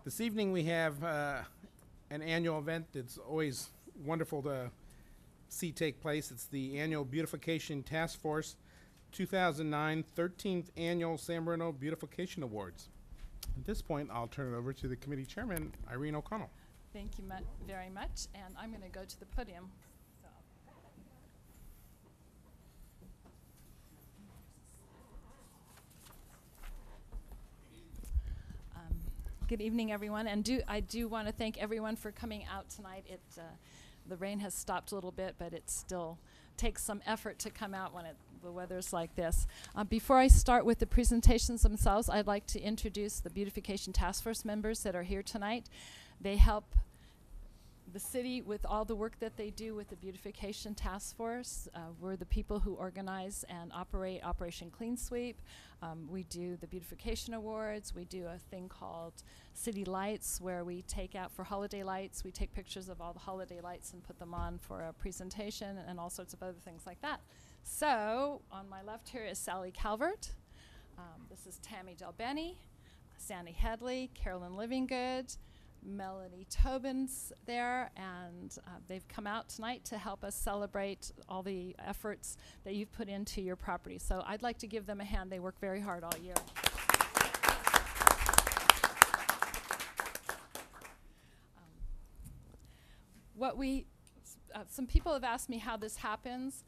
This evening we have an annual event that's always wonderful to see take place. It's the annual Beautification Task Force 2009 13th Annual San Bruno Beautification Awards. At this point, I'll turn it over to the committee chairman, Irene O'Connell. Thank you very much, and I'm going to go to the podium. Good evening, everyone, and I do want to thank everyone for coming out tonight. The rain has stopped a little bit, but it still takes some effort to come out when the weather's like this. Before I start with the presentations themselves, I'd like to introduce the Beautification Task Force members that are here tonight. They help the city with all the work that they do with the Beautification Task Force. We're the people who organize and operate Operation Clean Sweep. We do the Beautification Awards. We do a thing called City Lights, where we take out for holiday lights. We take pictures of all the holiday lights and put them on for a presentation and all sorts of other things like that. So on my left here is Sally Calvert. This is Tammy Delbenny, Sandy Headley, Carolyn Livinggood, Melanie Tobin's there, and they've come out tonight to help us celebrate all the efforts that you've put into your property. So I'd like to give them a hand. They work very hard all year. Some people have asked me how this happens.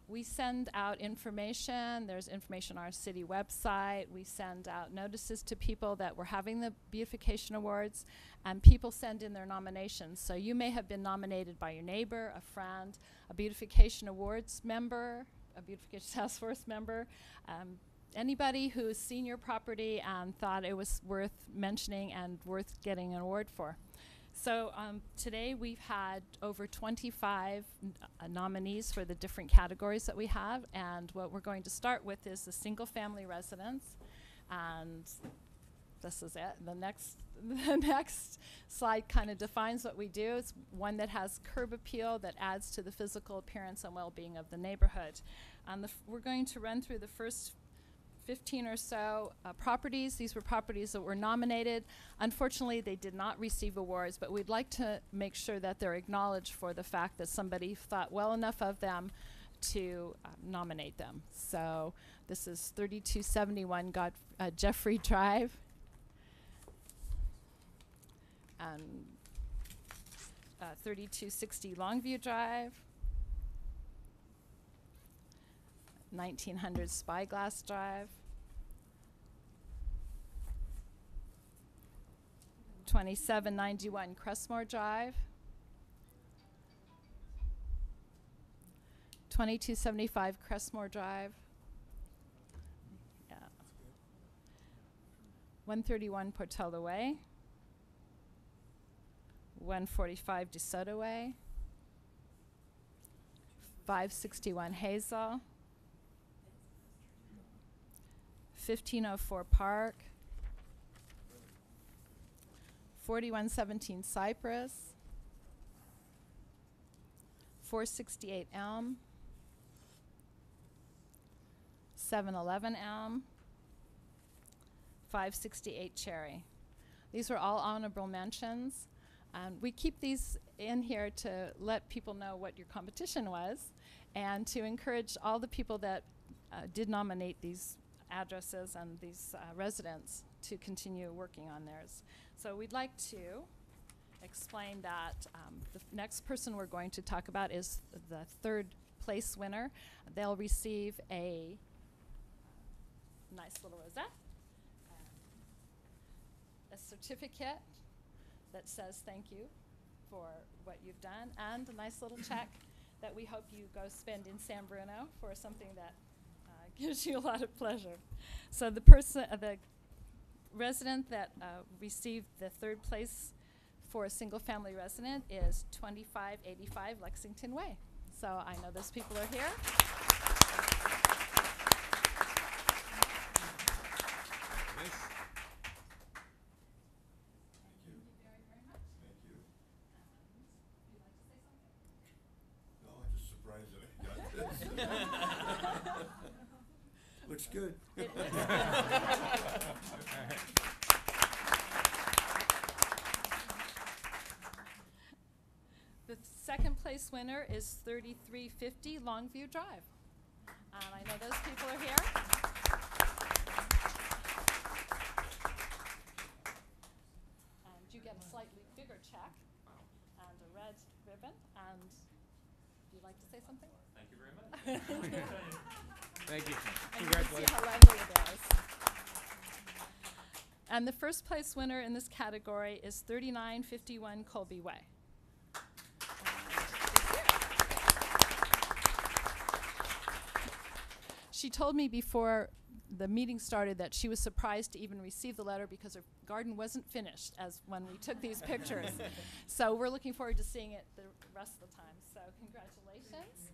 We send out information. There's information on our city website. We send out notices to people that we're having the Beautification Awards, and people send in their nominations. So you may have been nominated by your neighbor, a friend, a Beautification Awards member, a Beautification Task Force member, anybody who's seen your property and thought it was worth mentioning and worth getting an award for. So today we've had over 25 nominees for the different categories that we have, and what we're going to start with is the single-family residence, and this is it. The next slide kind of defines what we do. It's one that has curb appeal that adds to the physical appearance and well-being of the neighborhood. We're going to run through the first 15 or so properties. These were properties that were nominated. Unfortunately, they did not receive awards, but we'd like to make sure that they're acknowledged for the fact that somebody thought well enough of them to nominate them. So this is 3271 Jeffrey Drive, and 3260 Longview Drive, 1900 Spyglass Drive, 2791 Crestmore Drive, 2275 Crestmore Drive, 131 Portola Way, 145 DeSoto Way, 561 Hazel, 1504 Park, 4117 Cypress, 468 Elm, 711 Elm, 568 Cherry. These were all honorable mentions. We keep these in here to let people know what your competition was and to encourage all the people that did nominate these addresses and these residents to continue working on theirs. So we'd like to explain that the next person we're going to talk about is the third place winner. They'll receive a nice little rosette, a certificate that says thank you for what you've done, and a nice little check that we hope you go spend in San Bruno for something that gives you a lot of pleasure. So the resident that received the third place for a single-family resident is 2585 Lexington Way. So I know those people are here. Nice. Thank you very much. Thank you. Would you like to say something? No, I'm just surprised that I got this. Looks good. It looks good. place winner is 3350 Longview Drive. And I know those people are here. And you get a slightly bigger check and a red ribbon. And would you like to say something? Thank you very much. Thank you. And you can see Congratulations. how lovely it is. And the first place winner in this category is 3951 Colby Way. She told me before the meeting started that she was surprised to even receive the letter because her garden wasn't finished as when we took these pictures. So we're looking forward to seeing it the rest of the time. So congratulations.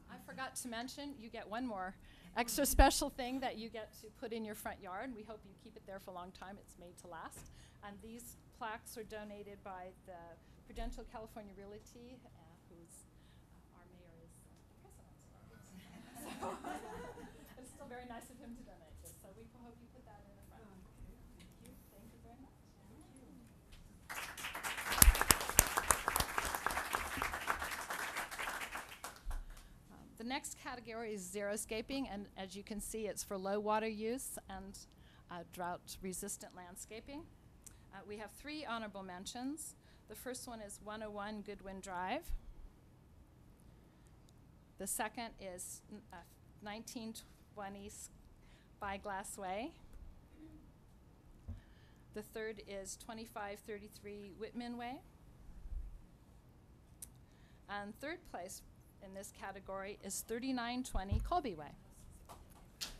I forgot to mention, you get one more extra special thing that you get to put in your front yard. We hope you keep it there for a long time. It's made to last. And these plaques are donated by the Prudential California Realty, who's our mayor is the president. So it's still very nice of him to donate this. So we hope you put that in the front. Thank you. Thank you very much. The next category is xeriscaping, and as you can see, it's for low water use and drought-resistant landscaping. We have 3 honorable mentions. The first one is 101 Goodwin Drive. The second is 1920 Spyglass Way. The third is 2533 Whitman Way. And third place in this category is 3920 Colby Way.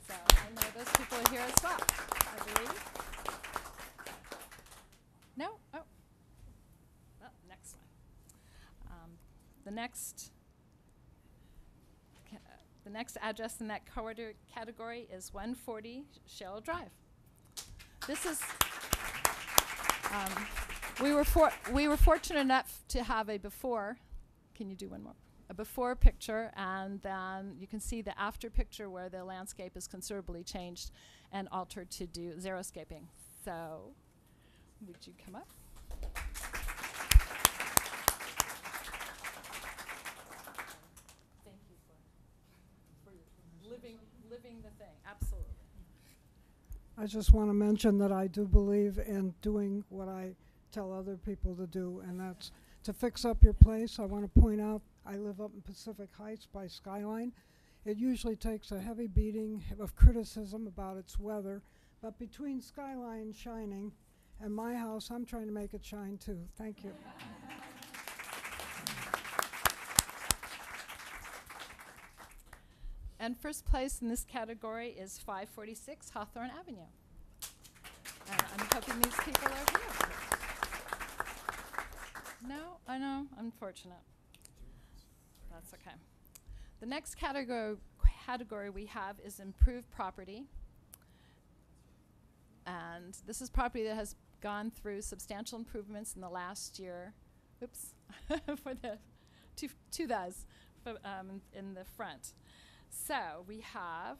So I know those people are here as well, I believe. No? Oh. Well, next one. The next address in that category is 140 Cheryl Drive. This is, we were fortunate enough to have a before. Can you do one more? A before picture, and then you can see the after picture where the landscape is considerably changed and altered to do xeriscaping. So, would you come up? Thank you for living the thing. Absolutely. I just want to mention that I do believe in doing what I tell other people to do, and that's to fix up your place. I want to point out I live up in Pacific Heights by Skyline. It usually takes a heavy beating of criticism about its weather, but between Skyline shining and my house, I'm trying to make it shine too. Thank you. And first place in this category is 546 Hawthorne Avenue. And I'm hoping these people are here. No, I know, unfortunate. That's okay. The next category we have is improved property. And this is property that has gone through substantial improvements in the last year. Oops, for the to those in the front. So we have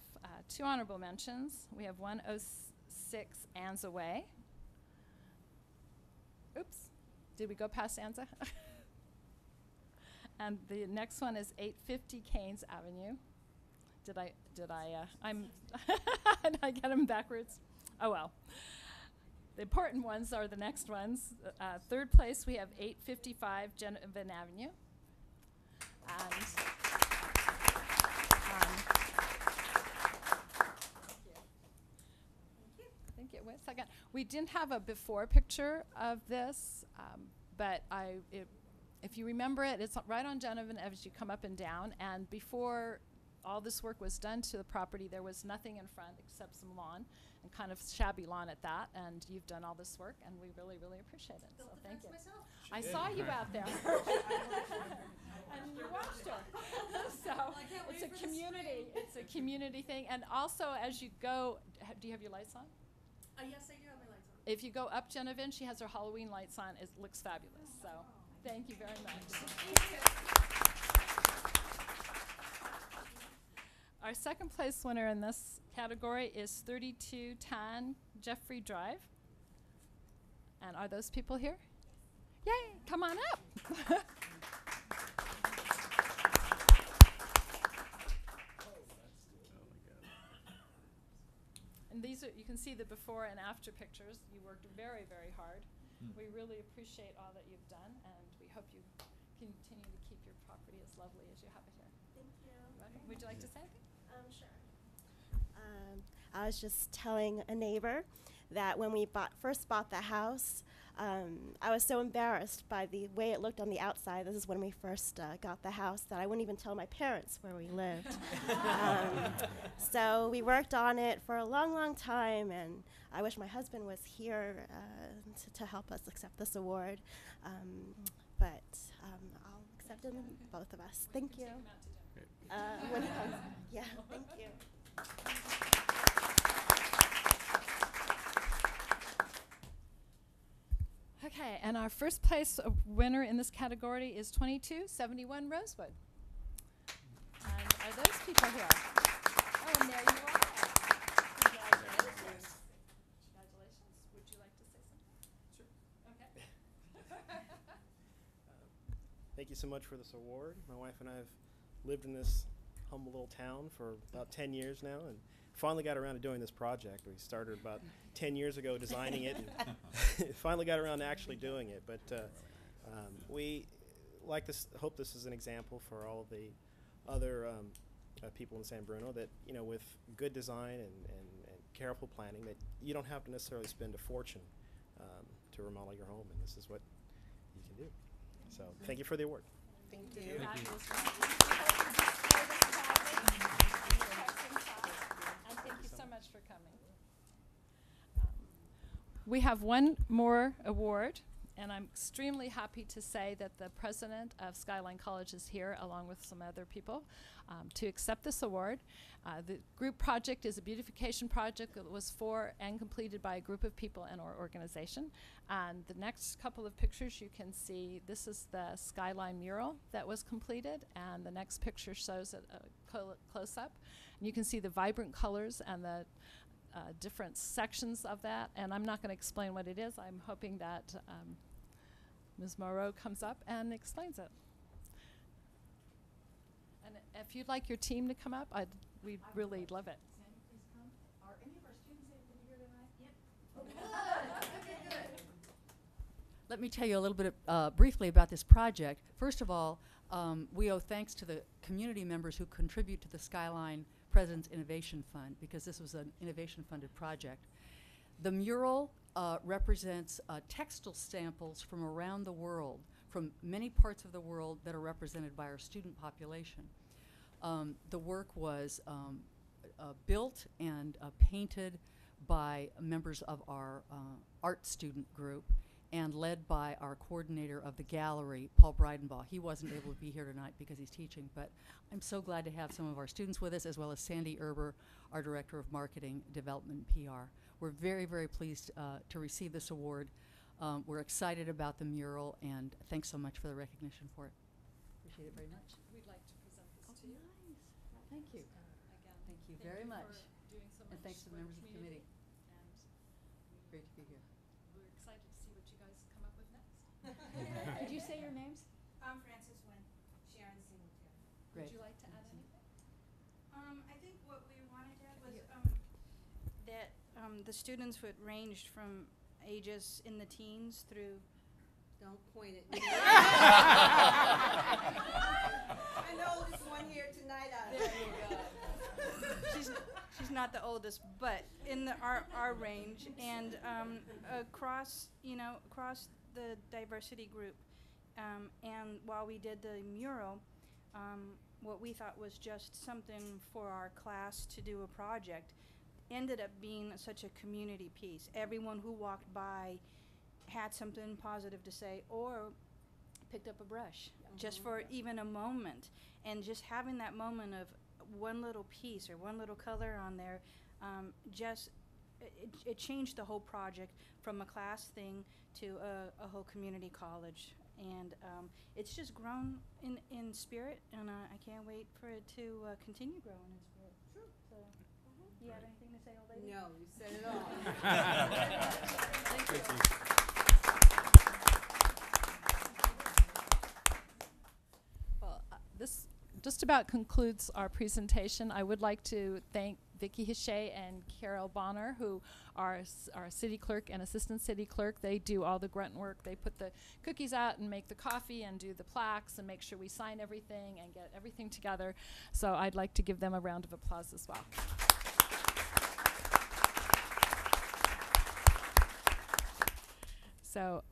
2 honorable mentions. We have 106 Anza Way. Oops, did we go past Anza? And the next one is 850 Keynes Avenue. Did I did I get them backwards? Oh well. The important ones are the next ones. Third place, we have 855 Genevan Avenue. And thank you. Wait a second. We didn't have a before picture of this, but if you remember it, it's right on Genevan as you come up and down. And before all this work was done to the property, there was nothing in front except some lawn, and kind of shabby lawn at that. And you've done all this work, and we really, really appreciate it. So thank you. I saw you out there. And you watched her. So it's a community. It's a community thing. And also, as you go, do you have your lights on? Yes, I do have my lights on. If you go up Genevan, she has her Halloween lights on. It looks fabulous. So thank you very much. Our second place winner in this category is 3210 Jeffrey Drive. And are those people here? Yay, come on up. And these are, you can see the before and after pictures. You worked very, very hard. We really appreciate all that you've done, and we hope you continue to keep your property as lovely as you have it here. Thank you. Welcome. Would you like to say anything? Sure. I was just telling a neighbor that when we first bought the house, I was so embarrassed by the way it looked on the outside. This is when we first got the house, that I wouldn't even tell my parents where we lived. So we worked on it for a long, long time, and I wish my husband was here to help us accept this award. But I'll accept him, both of us. Thank you. Take 'em out to dinner. When he comes. Yeah, thank you. Okay, and our first place winner in this category is 2271 Rosewood. And are those people here? Oh, and there you are. Congratulations. Congratulations. Would you like to say something? Sure. Okay. Thank you so much for this award. My wife and I have lived in this humble little town for about 10 years now, and finally got around to doing this project. We started about 10 years ago designing it, and finally got around to actually doing it. But we like this. Hope this is an example for all of the other people in San Bruno that, you know, with good design and careful planning, that you don't have to necessarily spend a fortune to remodel your home, and this is what you can do. So thank you for the award. Thank you. Fabulous job. And thank you so much for coming. We have one more award, and I'm extremely happy to say that the president of Skyline College is here, along with some other people, to accept this award. The group project is a beautification project that was for and completed by a group of people in our organization. And the next couple of pictures you can see, this is the Skyline mural that was completed, and the next picture shows it close-up. And you can see the vibrant colors and the different sections of that, and I'm not going to explain what it is. I'm hoping that Ms. Moreau comes up and explains it. And if you'd like your team to come up, we'd really love it. Sandy, please come. Are any of our students able to be here tonight? Yep. Okay, good. Let me tell you a little bit briefly about this project. First of all, we owe thanks to the community members who contribute to the Skyline President's Innovation Fund, because this was an innovation-funded project. The mural represents textile samples from around the world, from many parts of the world that are represented by our student population. The work was built and painted by members of our art student group, and led by our coordinator of the gallery, Paul Breidenbaugh. He wasn't able to be here tonight because he's teaching, but I'm so glad to have some of our students with us, as well as Sandy Erber, our Director of Marketing, Development, and PR. We're very, very pleased to receive this award. We're excited about the mural, and thanks so much for the recognition for it. Appreciate it very much. We'd like to present this to you. Nice. Thank you. Again, Thank you thank very you much. for doing so And much thanks to the for members of the committee. And Great to be here. we're excited to see what you guys come up with next. Did you say your names? I'm Frances Wynn, Sharon Singletary. Great. Would you like to add anything? I think what we wanted to add was that the students would range from ages in the teens through. Don't point at me. I know this one here tonight. There you go. She's not the oldest, but in our range, and across the diversity group. And while we did the mural, what we thought was just something for our class to do a project ended up being such a community piece. Everyone who walked by had something positive to say, or picked up a brush just for even a moment. And just having that moment of one little piece or one little color on there, it changed the whole project from a class thing to a whole community college. And it's just grown in spirit, and I can't wait for it to continue growing in spirit. You have anything to say, old lady? No, you said it all. Thank you. Well, this just about concludes our presentation. I would like to thank Vicki Hichet and Carol Bonner, who are our city clerk and assistant city clerk. They do all the grunt work. They put the cookies out and make the coffee and do the plaques and make sure we sign everything and get everything together. So I'd like to give them a round of applause as well. So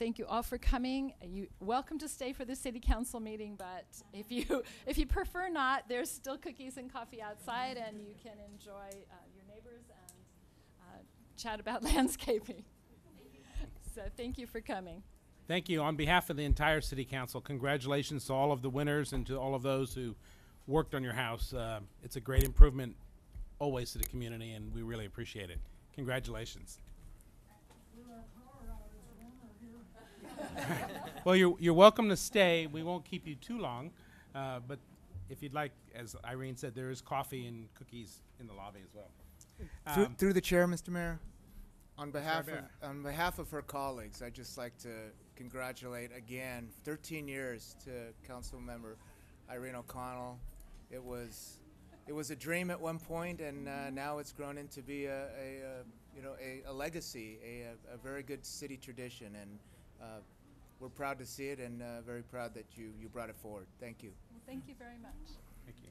thank you all for coming. You welcome to stay for the city council meeting, but if you prefer not, there's still cookies and coffee outside, and you can enjoy your neighbors and chat about landscaping. So thank you for coming. Thank you. On behalf of the entire city council, congratulations to all of the winners and to all of those who worked on your house. It's a great improvement always to the community, and we really appreciate it. Congratulations. Well, you're welcome to stay. We won't keep you too long, but if you'd like, as Irene said, there is coffee and cookies in the lobby as well. Through the chair, Mr. Mayor, on behalf Mayor. of her colleagues, I'd just like to congratulate again 13 years to Council Member Irene O'Connell. It was a dream at one point, and now it's grown into be a legacy, a very good city tradition, and we're proud to see it, and very proud that you brought it forward. Thank you. Well, thank you very much. Thank you.